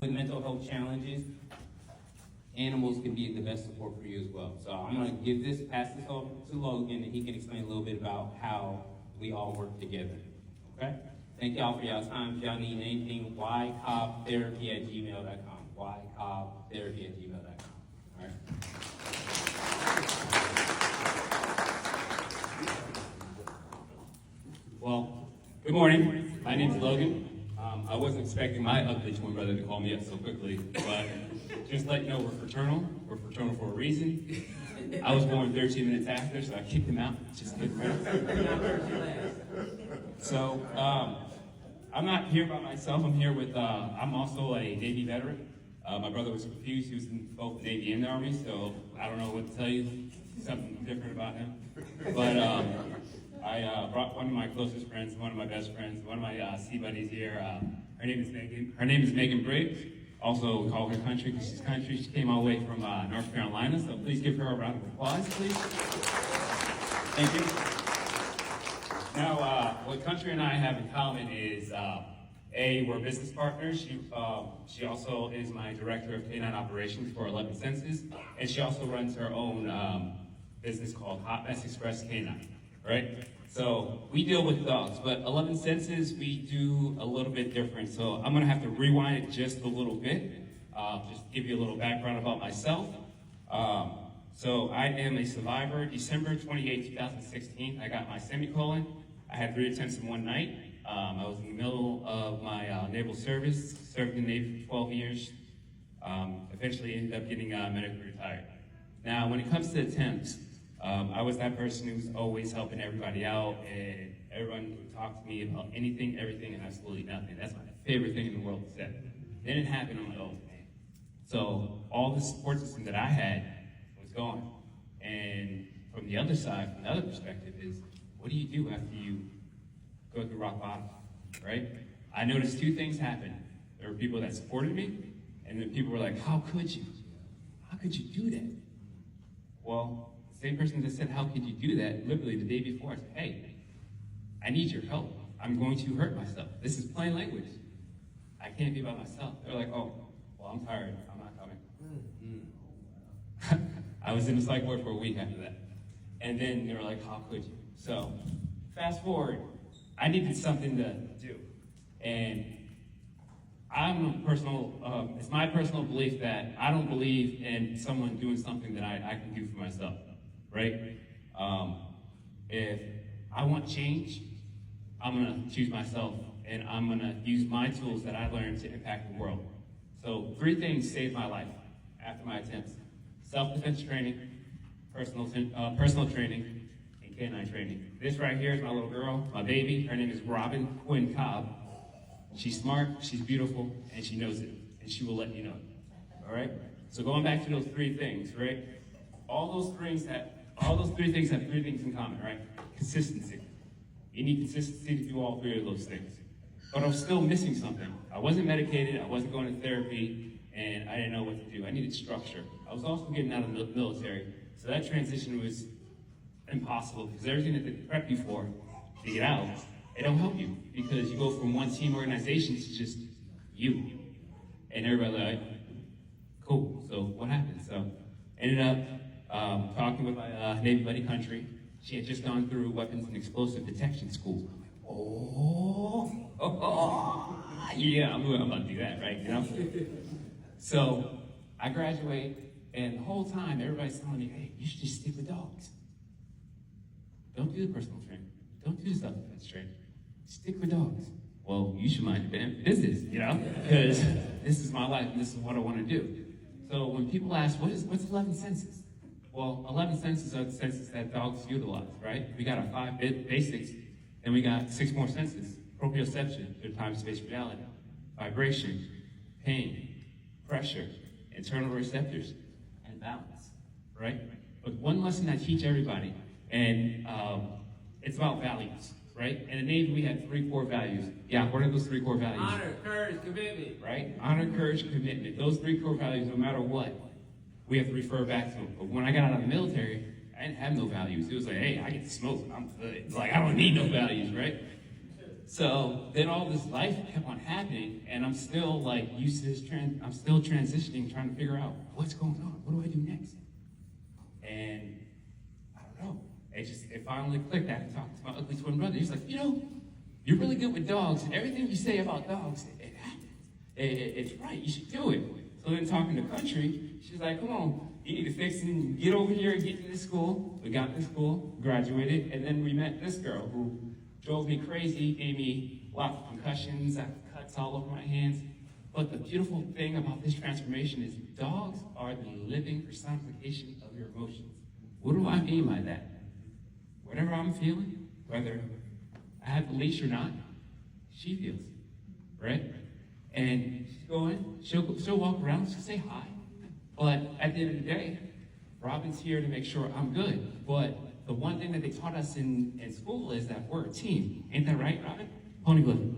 With mental health challenges, animals can be the best support for you as well. So I'm going to pass this off to Logan, and he can explain a little bit about how we all work together. Okay? Thank y'all for y'all time. If y'all need anything, ycobbtherapy@gmail.com. ycobbtherapy@gmail.com. All right? Well, good morning. My name is Logan. I wasn't expecting my ugly twin brother to call me up so quickly, but just to let you know, we're fraternal. We're fraternal for a reason. I was born 13 minutes after, so I kicked him out. Just kidding. So, I'm not here by myself. I'm here with, I'm also a Navy veteran. My brother was confused. He was in both the Navy and the Army, so I don't know what to tell you. Something different about him. But I brought one of my closest friends, one of my best friends, one of my sea buddies here. Her name is Megan. Her name is Megan Briggs. Also, we call her country because she's country. She came all the way from North Carolina, so please give her a round of applause, please. Thank you. Now, what Country and I have in common is, we're business partners. She also is my director of canine operations for 11 Senses, and she also runs her own business called Hot Mess Express Canine, right? So we deal with dogs, but 11 Senses, we do a little bit different. So I'm gonna have to rewind it just a little bit, just to give you a little background about myself. So I am a survivor. December 28, 2016, I got my semicolon. I had 3 attempts in one night. I was in the middle of my naval service, served in the Navy for 12 years, eventually ended up getting medically retired. Now, when it comes to attempts, I was that person who was always helping everybody out, and everyone would talk to me about anything, everything, and absolutely nothing. That's my favorite thing in the world to say. Then it happened, I'm like, oh, man. So all the support system that I had was gone. And from the other side, from the other perspective is, what do you do after you go through rock bottom, right? I noticed 2 things happen. There were people that supported me, and then people were like, how could you? How could you do that? Well, the same person that said, how could you do that, literally the day before, I said, hey, I need your help. I'm going to hurt myself. This is plain language. I can't be by myself. They're like, oh, well, I'm tired. I'm not coming. I was in the psych ward for a week after that. And then they were like, how could you? So, fast forward, I needed something to do. And it's my personal belief that I don't believe in someone doing something that I can do for myself, right? If I want change, I'm gonna choose myself, and I'm gonna use my tools that I learned to impact the world. So 3 things saved my life after my attempts: self-defense training, personal training, and canine training. This right here is my little girl, my baby. Her name is Logan Cobb. She's smart, she's beautiful, and she knows it, and she will let you know it. All right? So going back to those 3 things, right? All those 3 things have 3 things in common, right? Consistency. You need consistency to do all 3 of those things. But I was still missing something. I wasn't medicated, I wasn't going to therapy, and I didn't know what to do. I needed structure. I was also getting out of the military, so that transition was impossible, because everything that they prep you for to get out, it don't help you, because you go from one team organization to just you. And everybody like, cool, so what happened? So ended up talking with my Navy buddy country. She had just gone through weapons and explosive detection school. Yeah, I'm about to do that, right? You know? So I graduate, and the whole time everybody's telling me, hey, you should just stick with dogs. Don't do the personal training. Don't do the self-defense training. Stick with dogs. Well, you should mind your business, you know, because this is my life and this is what I want to do. So when people ask, what's 11 senses? Well, 11 senses are the senses that dogs utilize, right? We got our 5 basics, and we got 6 more senses: proprioception, through time, space, reality; vibration, pain, pressure, internal receptors, and balance, right? But one lesson I teach everybody, and it's about values, right? In the Navy, we have 3 core values. Yeah, what are those 3 core values? Honor, courage, commitment. Right? Honor, courage, commitment. Those 3 core values, no matter what, we have to refer back to them. But when I got out of the military, I didn't have no values. It was like, hey, I get to smoke. I'm good. It's like, I don't need no values, right? So then all this life kept on happening, and I'm still like used to this I'm still transitioning, trying to figure out what's going on. What do I do next? And I don't know. It finally clicked. I had to talk to my ugly twin brother. He's like, you're really good with dogs. Everything you say about dogs, it happens. It's right. You should do it. So then talking to Country, she's like, come on, you need to fix it and get over here and get to this school. We got to school, graduated, and then we met this girl who drove me crazy, gave me lots of concussions, I have cuts all over my hands. But the beautiful thing about this transformation is dogs are the living personification of your emotions. What do I mean by that? Whatever I'm feeling, whether I have the leash or not, she feels, right? And she's going, she'll walk around, she'll say hi. But at the end of the day, Robin's here to make sure I'm good. But the one thing that they taught us in school is that we're a team. Ain't that right, Robin? Pony Blue.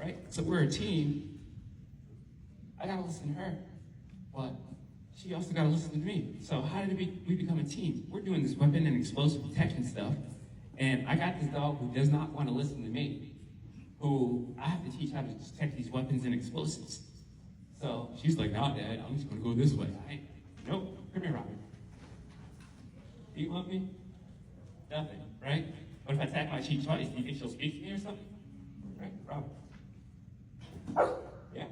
Right? So we're a team. I gotta listen to her, but she also gotta listen to me. So how did we become a team? We're doing this weapon and explosive detection stuff, and I got this dog who does not want to listen to me, who I have to teach how to detect these weapons and explosives. So she's like, nah, Dad, I'm just gonna go this way. Nope, come here, Robin. Do you love me? Nothing, right? What if I tap my cheek twice? Do you think she'll speak to me or something? Right, Robin. Yeah.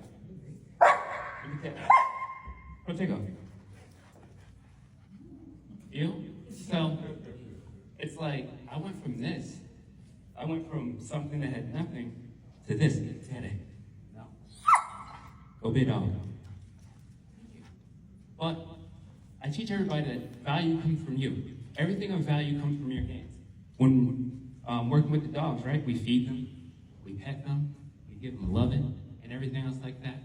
You can tap. Go take off. You? So, it's like, I went from something that had nothing to this. Today. No. Go big dog. But I teach everybody that value comes from you. Everything of value comes from your hands. When working with the dogs, right? We feed them, we pet them, we give them loving, and everything else like that.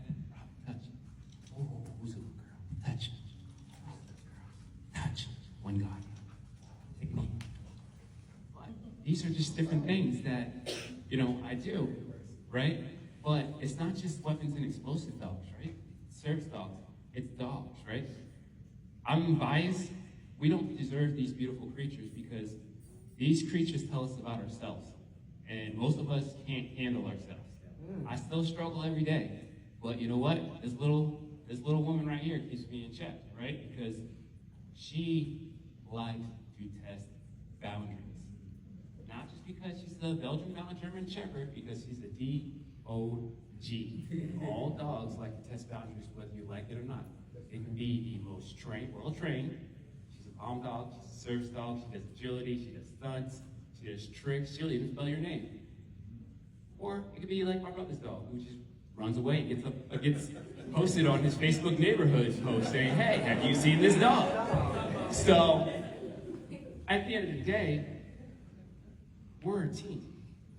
Touch. Oh, who's a little girl? Touch. Touch. One guy. Take a knee. These are just different things that, I do, right? But it's not just weapons and explosive dogs, right? Service dogs. It's dogs, right? I'm biased. We don't deserve these beautiful creatures because these creatures tell us about ourselves. And most of us can't handle ourselves. I still struggle every day. But you know what? This little woman right here keeps me in check, right? Because she likes to test boundaries. Not just because she's a Belgian Mountain German Shepherd, because she's a D-O-G. All dogs like to test boundaries, whether you like it or not. It can be the most world trained. She's a palm dog, she's a service dog, she does agility, she does stunts, she does tricks, she'll even spell your name. Or it could be like my brother's dog, who just runs away, gets posted on his Facebook neighborhood post saying, hey, have you seen this dog? So, at the end of the day, we're a team.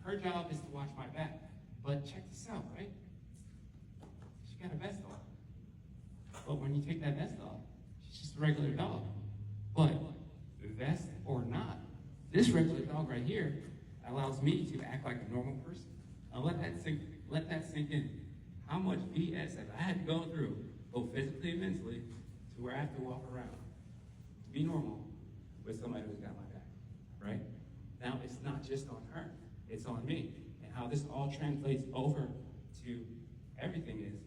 Her job is to watch my back. But check this out, right? She got a vest on. But when you take that vest off, she's just a regular dog. But vest or not, this regular dog right here allows me to act like a normal person. Now let that sink in. How much BS have I had to go through, both physically and mentally, to where I have to walk around to be normal with somebody who's got my back, right? Now it's not just on her, it's on me. And how this all translates over to everything is,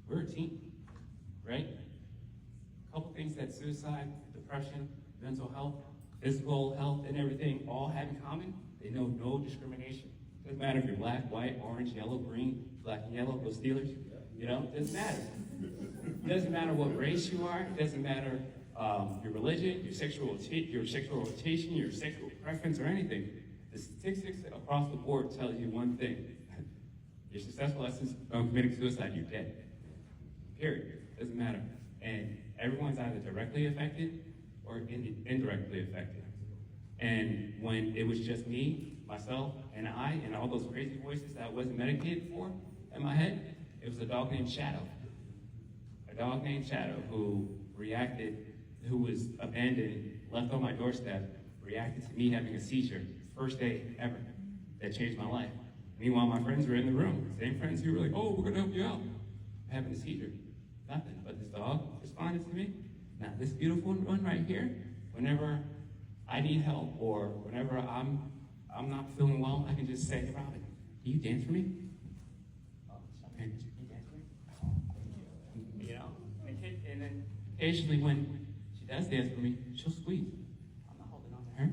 we're a team. Right? A couple things that suicide, depression, mental health, physical health, and everything all have in common. They know no discrimination. Doesn't matter if you're black, white, orange, yellow, green, black and yellow, go Steelers. Doesn't matter. Doesn't matter what race you are. Doesn't matter your religion, your sexual orientation, your sexual preference, or anything. The statistics across the board tell you one thing. You're successful at committing suicide, you're dead. Period. Doesn't matter. And everyone's either directly affected or indirectly affected. And when it was just me, myself, and I, and all those crazy voices that I wasn't medicated for in my head, it was a dog named Shadow. A dog named Shadow who was abandoned, left on my doorstep, reacted to me having a seizure, first day ever, that changed my life. Meanwhile, my friends were in the room. Same friends who were like, oh, we're gonna help you out. Having a seizure. Nothing, but this dog responded to me. Now this beautiful one right here, whenever I need help or whenever I'm I'm not feeling well, I can just say, hey, Robin, can you dance for me? Oh, can you dance for me? Oh, thank you. You know, and then occasionally when she does dance for me, she'll squeeze. I'm not holding on to her.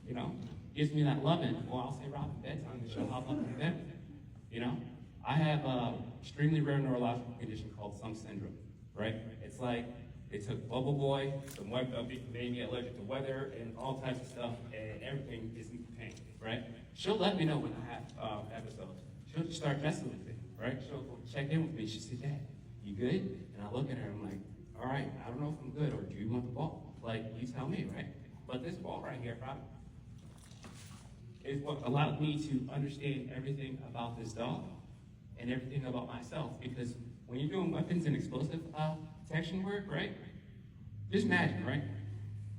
You know, gives me that loving. Or I'll say, Robin, bedtime, and she'll hop up in bed. You know, I have an extremely rare neurological condition called Sunk syndrome, right? It's like they took Bubble Boy, some made me allergic to weather and all types of stuff, and everything is in pain, right? She'll let me know when I have episodes. She'll just start messing with me, right? She'll check in with me. She said, Dad, you good? And I look at her, I'm like, all right, I don't know if I'm good, or do you want the ball? Like, you tell me, right? But this ball right here, Robin, is what allowed me to understand everything about this dog and everything about myself. Because when you're doing weapons and explosive detection work, right? Just imagine, right?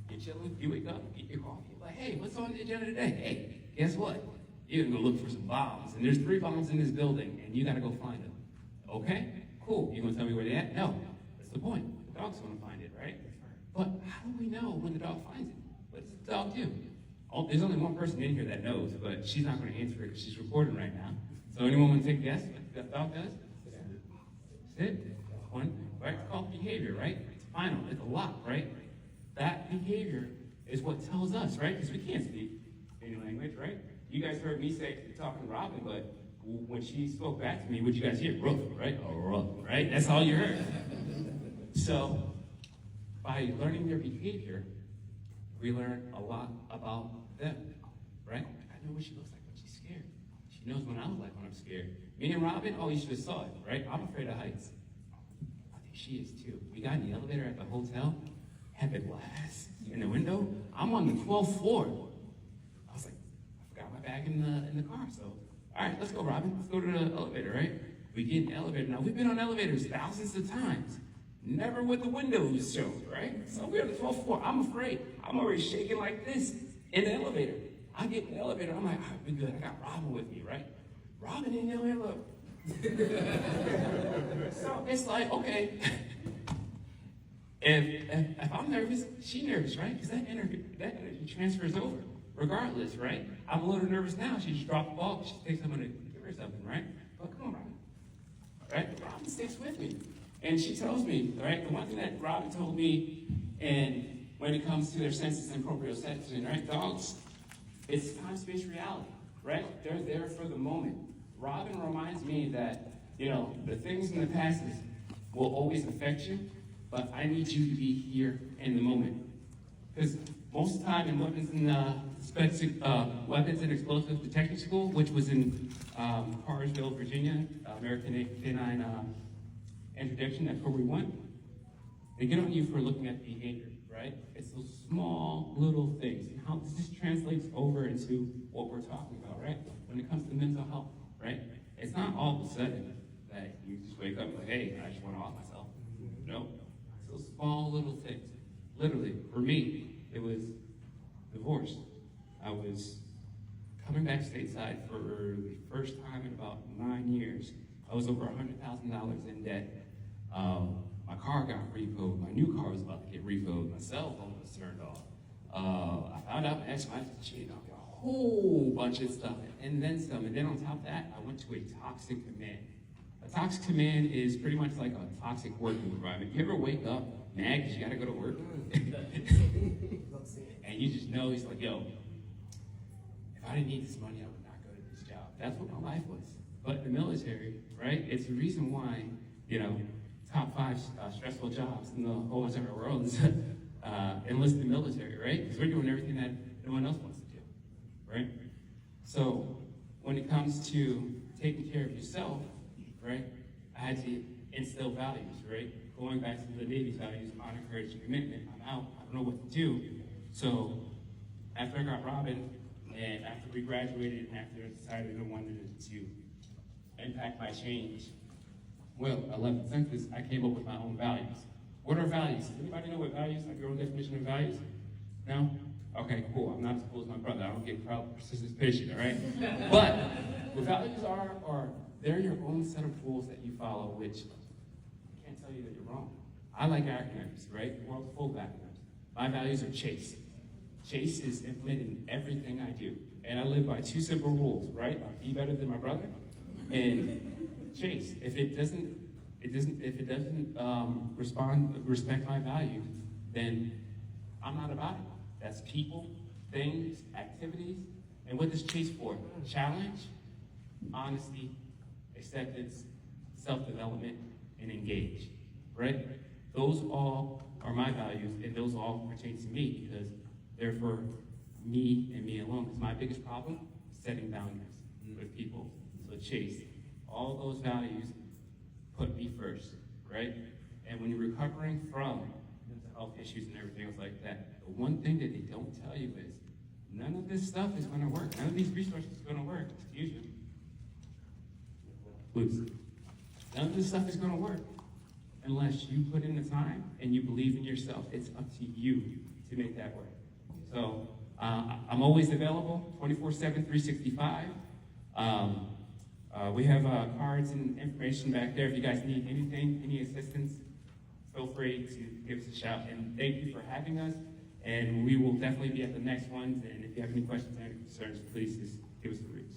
You're chilling, you wake up, get your coffee. You're like, hey, what's on the agenda today? Hey, guess what? You're gonna go look for some bombs. And there's 3 bombs in this building, and you gotta go find them. Okay? Cool. You gonna tell me where they're at? No. That's the point. The dog's gonna find it, right? But how do we know when the dog finds it? What does the dog do? There's only one person in here that knows, but she's not going to answer it because she's recording right now. So anyone want to take a guess what the dog does? Sit. One. Right? It's called behavior, right? It's final. It's a lot, right? That behavior is what tells us, right? Because we can't speak any language, right? You guys heard me say, talking to Robin, but when she spoke back to me, what you guys hear? Ruff, right? Oh, ruff, right? That's all you heard. So by learning their behavior, we learn a lot about them, right? I know what she looks like when she's scared. She knows what I look like when I'm scared. Me and Robin, oh, you should have saw it, right? I'm afraid of heights. I think she is too. We got in the elevator at the hotel, had the glass in the window. I'm on the 12th floor. I was like, I forgot my bag in the car, so, all right, let's go, Robin. Let's go to the elevator, right? We get in the elevator. Now, we've been on elevators thousands of times. Never with the windows showed, right? So we're on the 12th floor. I'm afraid. I'm already shaking like this in the elevator. I get in the elevator. I'm like, all right, we're good. I got Robin with me, right? Robin in the elevator. So it's like, okay. If I'm nervous, she's nervous, right? Because that energy transfers over, regardless, right? I'm a little nervous now. She just dropped the ball. She thinks I'm going to give her something, right? But come on, Robin. Right? Robin sticks with me. And she tells me, right, the one thing that Robin told me, and when it comes to their senses and proprioception, right, dogs, it's time-space reality, right? They're there for the moment. Robin reminds me that, you know, the things in the past will always affect you, but I need you to be here in the moment. Because most of the time in weapons and explosive detection school, which was in Cartersville, Virginia, American Canine introduction, that's where we went. They get on you for looking at behavior, right? It's those small little things and how this translates over into what we're talking about, right? When it comes to mental health, right? It's not all of a sudden that you just wake up and like, hey, I just want to off myself. No, it's those small little things. Literally, for me, it was divorce. I was coming back stateside for the first time in about 9 years. I was over $100,000 in debt. My car got repoed. My new car was about to get repoed. My cell phone was turned off. I found out my ex-wife cheated on me. A whole bunch of stuff, and then some. And then on top of that, I went to a toxic command. A toxic command is pretty much like a toxic working environment. You ever wake up mad because you got to go to work? And you just know, he's like, yo, if I didn't need this money, I would not go to this job. That's what my life was. But the military, right? It's the reason why, you know, top 5 stressful jobs in the whole entire world is enlisted military, right? Because we're doing everything that no one else wants to do, right? So when it comes to taking care of yourself, right, I had to instill values, right? Going back to the Navy's values, honor, courage, and commitment. I'm out. I don't know what to do. So after I got Robin, and after we graduated, and after I decided I wanted to impact my change, well, 11th census, I came up with my own values. What are values? Anybody know what values, like your own definition of values? No? Okay, cool. I'm not as cool as my brother. I don't get proud, persistent, patient, all right? But what values are they're your own set of rules that you follow, which I can't tell you that you're wrong. I like acronyms, right? The world's full of acronyms. My values are CHASE. CHASE is implemented in everything I do. And I live by 2 simple rules, right? Be better than my brother, and chase. If it doesn't respect my values, then I'm not about it. That's people, things, activities. And what does chase for? Challenge, honesty, acceptance, self-development, and engage, right? Those all are my values, and those all pertain to me because they're for me and me alone. Because my biggest problem is setting boundaries with people. So chase, all those values put me first, right? And when you're recovering from mental health issues and everything else like that, the one thing that they don't tell you is none of this stuff is going to work. None of these resources is going to work. Excuse me. Please. None of this stuff is going to work unless you put in the time and you believe in yourself. It's up to you to make that work. So I'm always available, 24/7, 365. We have cards and information back there. If you guys need anything, any assistance, feel free to give us a shout. And thank you for having us. And we will definitely be at the next ones. And if you have any questions or any concerns, please just give us a reach.